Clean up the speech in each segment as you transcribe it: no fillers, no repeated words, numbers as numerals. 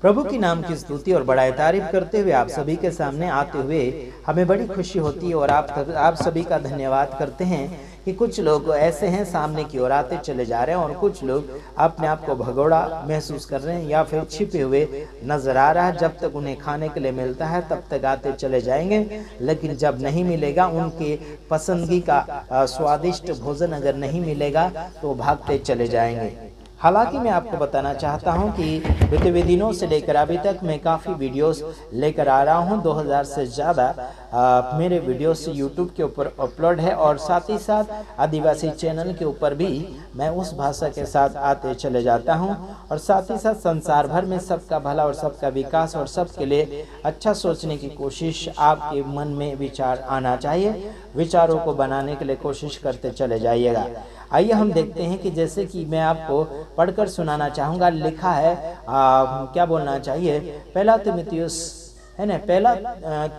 प्रभु की नाम की स्तुति और बड़ाई तारीफ करते हुए आप सभी के सामने आते हुए हमें बड़ी खुशी होती है और आप सभी का धन्यवाद करते हैं कि कुछ लोग ऐसे हैं सामने की ओर आते चले जा रहे हैं और कुछ लोग अपने आप को भगोड़ा महसूस कर रहे हैं या फिर छिपे हुए नजर आ रहा है। जब तक उन्हें खाने के लिए मिलता है तब तक आते चले जाएंगे, लेकिन जब नहीं मिलेगा, उनके पसंदगी का स्वादिष्ट भोजन अगर नहीं मिलेगा तो भागते चले जाएंगे। हालांकि मैं आपको बताना चाहता हूं कि बीते हुए दिनों से लेकर अभी तक मैं काफ़ी वीडियोस लेकर आ रहा हूं। 2000 से ज़्यादा मेरे वीडियोस यूट्यूब के ऊपर अपलोड है और साथ ही साथ आदिवासी चैनल के ऊपर भी मैं उस भाषा के साथ आते चले जाता हूं और साथ ही साथ संसार भर में सबका भला और सबका विकास और सबके लिए अच्छा सोचने की कोशिश आपके मन में विचार आना चाहिए। विचारों को बनाने के लिए कोशिश करते चले जाइएगा। आइए हम देखते हैं कि जैसे कि मैं आपको पढ़कर सुनाना चाहूँगा। लिखा है क्या बोलना चाहिए, पहला तीमुथियुस है ना, पहला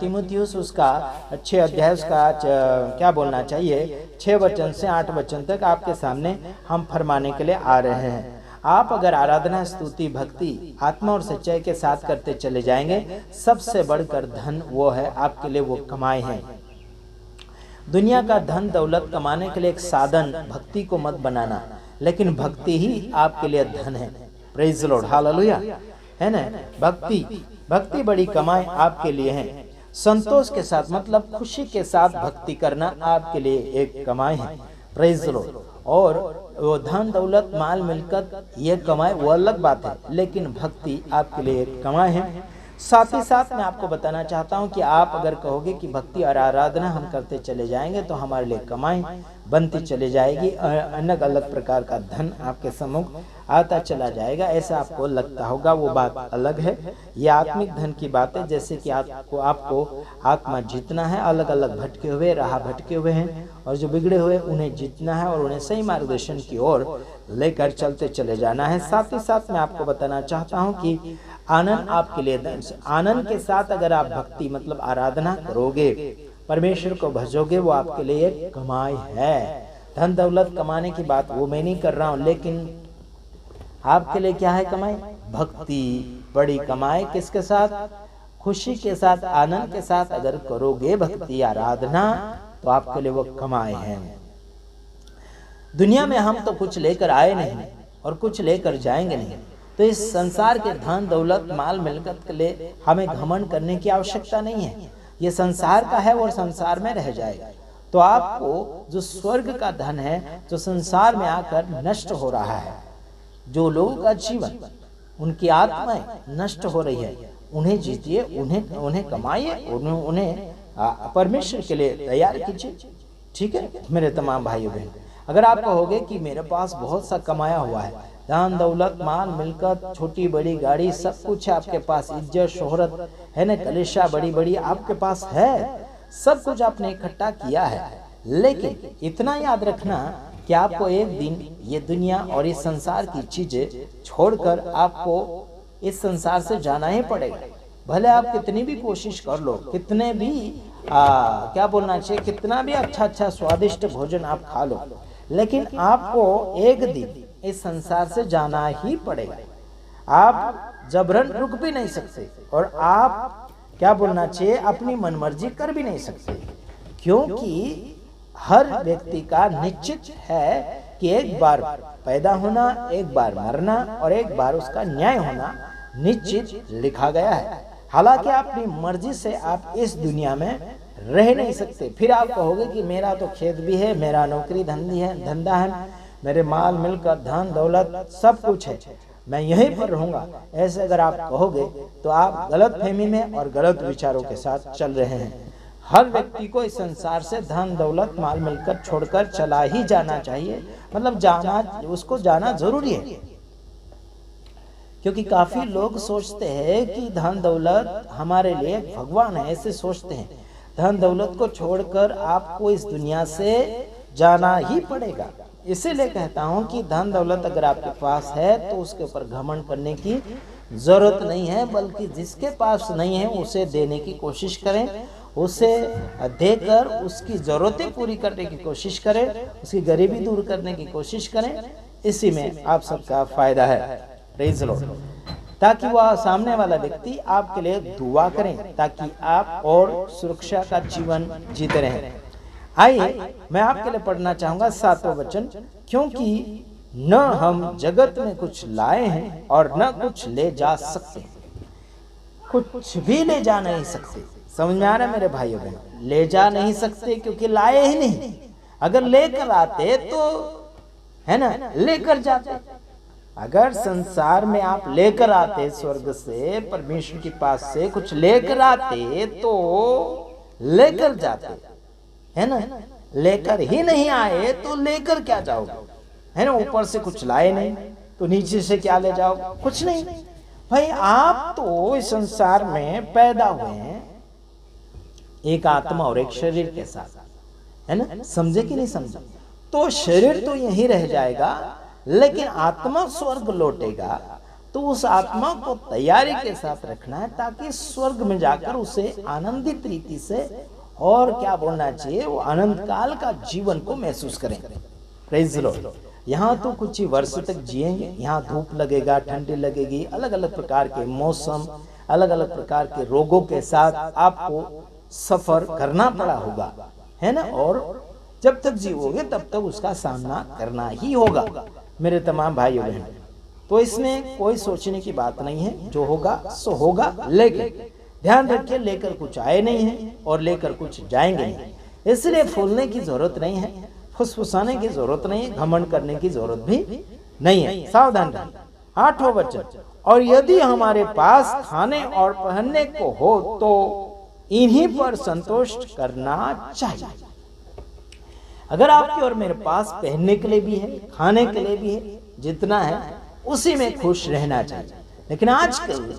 तीमुथियुस उसका 6 अध्याय उसका क्या बोलना चाहिए 6 वचन से 8 वचन तक आपके सामने हम फरमाने के लिए आ रहे हैं। आप अगर आराधना, स्तुति, भक्ति, आत्मा और सच्चाई के साथ करते चले जाएंगे, सबसे बढ़कर धन वो है आपके लिए, वो कमाई है। दुनिया का धन दौलत कमाने के लिए एक साधन भक्ति को मत बनाना, लेकिन भक्ति ही आपके लिए धन है। प्रेज द लॉर्ड, हालेलुया, है ना। भक्ति बड़ी कमाई आपके लिए है। संतोष के साथ मतलब खुशी के साथ भक्ति करना आपके लिए एक कमाई है। Praise the Lord. और वो धन दौलत माल मिलकत ये कमाई वो अलग बात है, लेकिन भक्ति आपके लिए एक कमाई है। साथ ही साथ मैं आपको बताना चाहता हूं कि आप अगर कहोगे कि भक्ति और आराधना हम करते चले जाएंगे तो हमारे लिए कमाई बनती चली जाएगी, अलग अलग प्रकार का धन आपके सम्मुख आता चला जाएगा। ऐसा आपको लगता होगा, वो बात अलग है। ये आत्मिक धन की बात है। जैसे कि आपको आत्मा जीतना है, अलग अलग भटके हुए राह भटके हुए हैं और जो बिगड़े हुए उन्हें जीतना है और उन्हें सही मार्गदर्शन की ओर लेकर चलते चले जाना है। साथ ही साथ मैं आपको बताना चाहता हूँ कि आनंद आपके लिए, आनंद के साथ अगर आप भक्ति मतलब आराधना करोगे, परमेश्वर को भजोगे, वो आपके लिए एक कमाई है। धन दौलत कमाने की बात वो मैं नहीं कर रहा हूँ, लेकिन आपके लिए क्या है कमाई? भक्ति बड़ी कमाई। किसके साथ? खुशी के साथ, आनंद के साथ अगर करोगे भक्ति आराधना तो आपके लिए वो कमाई है। दुनिया में हम तो कुछ लेकर आए नहीं और कुछ लेकर जाएंगे नहीं, तो इस संसार के धन दौलत माल मिलकत के लिए हमें घमंड करने की आवश्यकता नहीं है। ये संसार का है और संसार में रह जाएगा। तो आपको जो स्वर्ग का धन है जो संसार में आकर नष्ट हो रहा है, जो लोगों का जीवन, उनकी आत्माएं नष्ट हो रही है, उन्हें जीतिए, उन्हें कमाइए, उन्हें परमेश्वर के लिए तैयार कीजिए। ठीक है मेरे तमाम भाइयों बहन, अगर आप कहोगे कि मेरे पास बहुत सा कमाया हुआ है, धन दौलत माल मिलकत, छोटी बड़ी गाड़ी, सब कुछ है आपके पास, इज्जत शोहरत है ना, कलेशा बड़ी बड़ी आपके पास है, सब कुछ आपने इकट्ठा किया है, लेकिन इतना याद रखना कि आपको एक दिन ये दुनिया और इस संसार की चीजें छोड़कर आपको इस संसार से जाना ही पड़ेगा। भले आप कितनी भी कोशिश कर लो, कितने भी क्या बोलना चाहिए, कितना भी अच्छा स्वादिष्ट भोजन आप खा लो, लेकिन आपको एक दिन इस संसार से जाना ही पड़ेगा। आप जबरन रुक भी नहीं सकते और आप क्या बोलना चाहिए अपनी मनमर्जी कर भी नहीं सकते, क्योंकि हर व्यक्ति का निश्चित है कि एक बार पैदा होना, एक बार मरना और एक बार उसका न्याय होना निश्चित लिखा गया है। हालांकि अपनी मर्जी से आप इस दुनिया में रह नहीं सकते। फिर आप कहोगे कि मेरा तो खेत भी है, मेरा नौकरी धंधा है, मेरे माल मिलकर धन दौलत सब कुछ है, मैं यहीं पर रहूंगा। ऐसे अगर आप कहोगे तो आप गलत फहमी में और गलत विचारों के साथ चल रहे हैं। हर व्यक्ति को इस संसार से धन दौलत माल मिलकर छोड़कर चला ही जाना चाहिए, मतलब उसको जाना जरूरी है। क्योंकि काफी लोग सोचते हैं कि धन दौलत हमारे लिए भगवान है, ऐसे सोचते हैं। धन दौलत को छोड़कर आपको इस दुनिया से जाना ही पड़ेगा। इसीलिए कहता हूं कि धन दौलत अगर आपके पास है तो उसके ऊपर घमंड करने की जरूरत नहीं है, बल्कि जिसके पास नहीं है उसे देने की कोशिश करें, उसे देकर उसकी जरूरतें पूरी करने की कोशिश करें, उसकी गरीबी दूर करने की कोशिश करें। इसी में आप सबका फायदा है। Praise the Lord. ताकि वह सामने वाला व्यक्ति आपके लिए दुआ करें, ताकि आप और सुरक्षा का जीवन जीते रहें। आइए मैं आपके लिए पढ़ना चाहूंगा 7वां वचन, क्योंकि न हम जगत में कुछ लाए हैं और न कुछ ले जा सकते। कुछ भी ले जा नहीं सकते, समझ में आ रहा है मेरे भाइयों बहनों? ले जा नहीं सकते क्योंकि लाए ही नहीं। अगर लेकर आते तो है ना, लेकर जाते। अगर संसार में आप लेकर आते, स्वर्ग से परमेश्वर के पास से कुछ लेकर आते तो लेकर जाते, है ना। लेकर ही नहीं आए तो लेकर क्या जाओगे, है ना। ऊपर से कुछ लाए नहीं तो नीचे से क्या ले जाओगे, कुछ नहीं। भाई आप तो इस संसार में पैदा हुए हैं एक आत्मा और एक शरीर के साथ, है ना। समझे कि नहीं समझे? तो शरीर तो यहीं रह जाएगा, लेकिन आत्मा स्वर्ग लौटेगा। तो उस आत्मा को तैयारी के साथ रखना है, ताकि स्वर्ग में जाकर उसे आनंदित रीति से, और क्या बोलना चाहिए, वो आनंद काल का जीवन को महसूस करें। Praise the Lord. यहाँ तो कुछ ही वर्ष तक जिएंगे, यहाँ धूप लगेगा, ठंडी लगेगी, अलग अलग प्रकार के मौसम, अलग अलग प्रकार के रोगों के साथ आपको सफर करना पड़ा होगा, है ना। और जब तक जीवोगे तब तक उसका सामना करना ही होगा मेरे तमाम भाइयों बहनों। तो इसमें कोई सोचने की बात नहीं है, जो होगा सो होगा। लेकिन ध्यान रखिए, लेकर कुछ आए नहीं है और लेकर कुछ जाएंगे नहीं, इसलिए फूलने की जरूरत नहीं है, फुसफुसाने की जरूरत नहीं है, घमंड करने की जरूरत भी नहीं है। सावधान रहें। 8वां वचन, और यदि हमारे पास खाने और पहनने को हो तो इन्हीं पर संतुष्ट करना चाहिए। अगर आपके और मेरे पास पहनने के लिए भी है, खाने के लिए भी है, जितना है उसी में खुश रहना चाहिए। लेकिन आजकल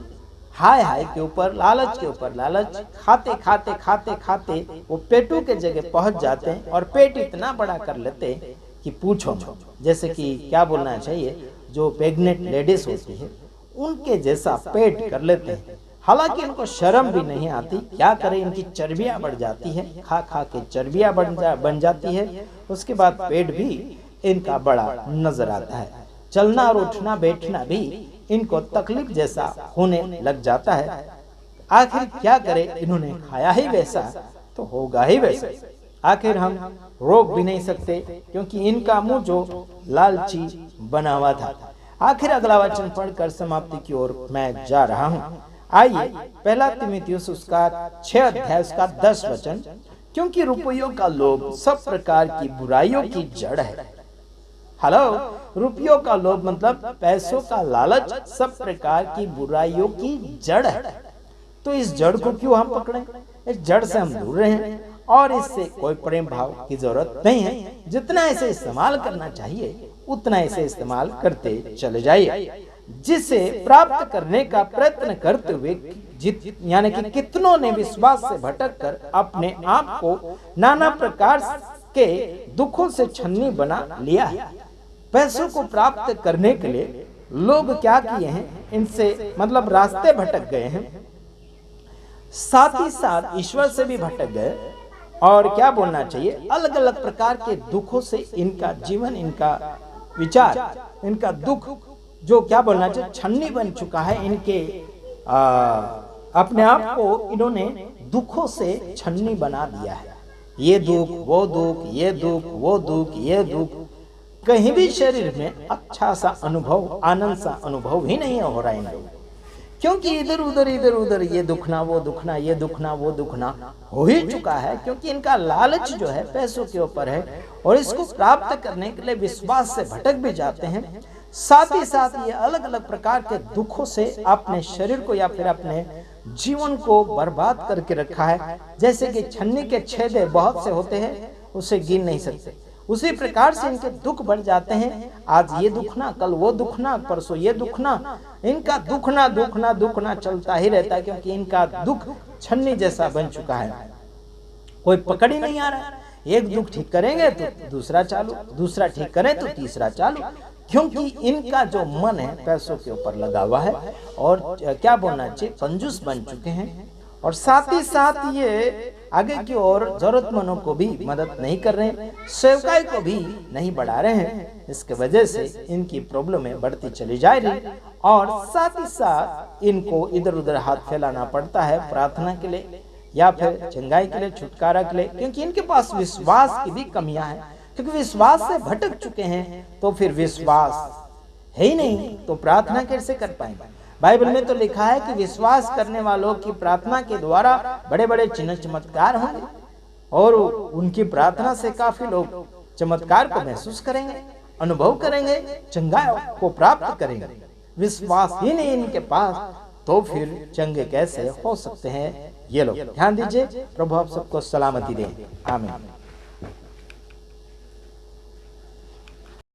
हाय हाय के ऊपर लालच के ऊपर लालच, खाते खाते खाते खाते वो पेटू के जगह पहुंच जाते हैं, और पेट इतना बड़ा कर लेते हैं कि पूछो। जैसे कि क्या बोलना चाहिए, जो प्रेग्नेंट लेडीज होती है उनके जैसा पेट कर लेते हैं। हालांकि इनको शर्म भी नहीं आती, क्या करें, इनकी चर्बियां बढ़ जाती है, खा खा के चर्बियां बन जाती है। उसके बाद पेट भी इनका बड़ा नजर आता है, चलना और उठना बैठना भी इनको तकलीफ जैसा होने लग जाता है। आखिर क्या करें, इन्होंने खाया ही वैसा तो होगा ही वैसा। आखिर हम रोक भी नहीं सकते, क्योंकि इनका मुंह जो लालची बना हुआ था। आखिर अगला वचन पढ़कर समाप्ति की ओर मैं जा रहा हूँ। आइए 1 तीमुथियुस उसका 6 अध्याय उसका 10 वचन, क्योंकि रुपयों का लोभ सब प्रकार की बुराइयों की जड़ है। हेलो, रुपयों का लोभ मतलब पैसों का लालच सब प्रकार की बुराइयों की जड़ है। तो इस जड़ को क्यों हम पकड़ें? इस जड़ से हम दूर रहें, और इससे कोई प्रेम भाव की जरूरत नहीं है। जितना इसे इस्तेमाल करना चाहिए उतना इसे इस्तेमाल करते चले जाइए, जिसे प्राप्त करने का प्रयत्न करते हुए यानी कि कितनों ने विश्वास से भटककर अपने आप को नाना प्रकार के दुखों से छन्नी बना लिया है। पैसों को प्राप्त करने के लिए लोग क्या किए हैं, इनसे मतलब रास्ते भटक गए हैं, साथ ही साथ ईश्वर से भी भटक गए। और क्या बोलना चाहिए, अलग अलग प्रकार के दुखों से इनका जीवन, इनका विचार, इनका दुख जो क्या बोलना चाहिए छन्नी बन चुका है। इनके अपने आप को इन्होंने दुखों से छन्नी बना दिया है। ये दुख वो दुख, ये दुख वो दुख, ये दुख, कहीं भी शरीर में अच्छा सा अनुभव, आनंद सा अनुभव ही नहीं हो रहा है इन लोगों, क्योंकि इधर उधर ये दुखना वो दुखना, ये दुखना वो दुखना हो ही चुका है। क्योंकि इनका लालच जो है पैसों के ऊपर है, और इसको प्राप्त करने के लिए विश्वास से भटक भी जाते हैं। साथ ही साथ ये अलग अलग प्रकार के दुखों से अपने शरीर को या फिर अपने जीवन को बर्बाद करके रखा है। जैसे कि छन्नी के छेदे बहुत से होते हैं, उसे गिन नहीं सकते, उसी प्रकार से इनके दुख बढ़ जाते हैं। आज ये दुखना, कल वो दुखना, परसों ये दुखना, इनका दुखना चलता ही रहता है, क्योंकि इनका दुख छन्नी जैसा बन चुका है, कोई पकड़ ही नहीं आ रहा है। एक दुख ठीक करेंगे तो दूसरा चालू, दूसरा ठीक करें तो तीसरा चालू, क्योंकि इनका जो मन है पैसों के ऊपर लगा हुआ है, और क्या बोलना चाहिए कंजूस बन चुके हैं। और साथ ही साथ ये आगे की ओर जरूरतमंदों को भी मदद नहीं कर रहे हैं, सेवकाई को भी नहीं बढ़ा रहे हैं। इसके वजह से इनकी प्रॉब्लमें बढ़ती चली जा रही और साथ ही साथ इनको इधर उधर हाथ फैलाना पड़ता है प्रार्थना के लिए या फिर चंगाई के लिए, छुटकारा के लिए, क्योंकि इनके पास विश्वास की भी कमियां हैं। क्योंकि विश्वास से भटक चुके हैं, तो फिर विश्वास है ही नहीं तो प्रार्थना कैसे कर पाएंगे। बाइबल में तो लिखा है कि विश्वास करने वालों की प्रार्थना के द्वारा बड़े बड़े चिन्ह चमत्कार होंगे और उनकी प्रार्थना से काफी लोग चमत्कार को महसूस करेंगे, अनुभव करेंगे, चंगाई को प्राप्त करेंगे। विश्वास ही नहीं इनके पास, तो फिर चंगे कैसे हो सकते हैं ये लोग। ध्यान दीजिए, प्रभु आप सबको सलामती दे। आमीन।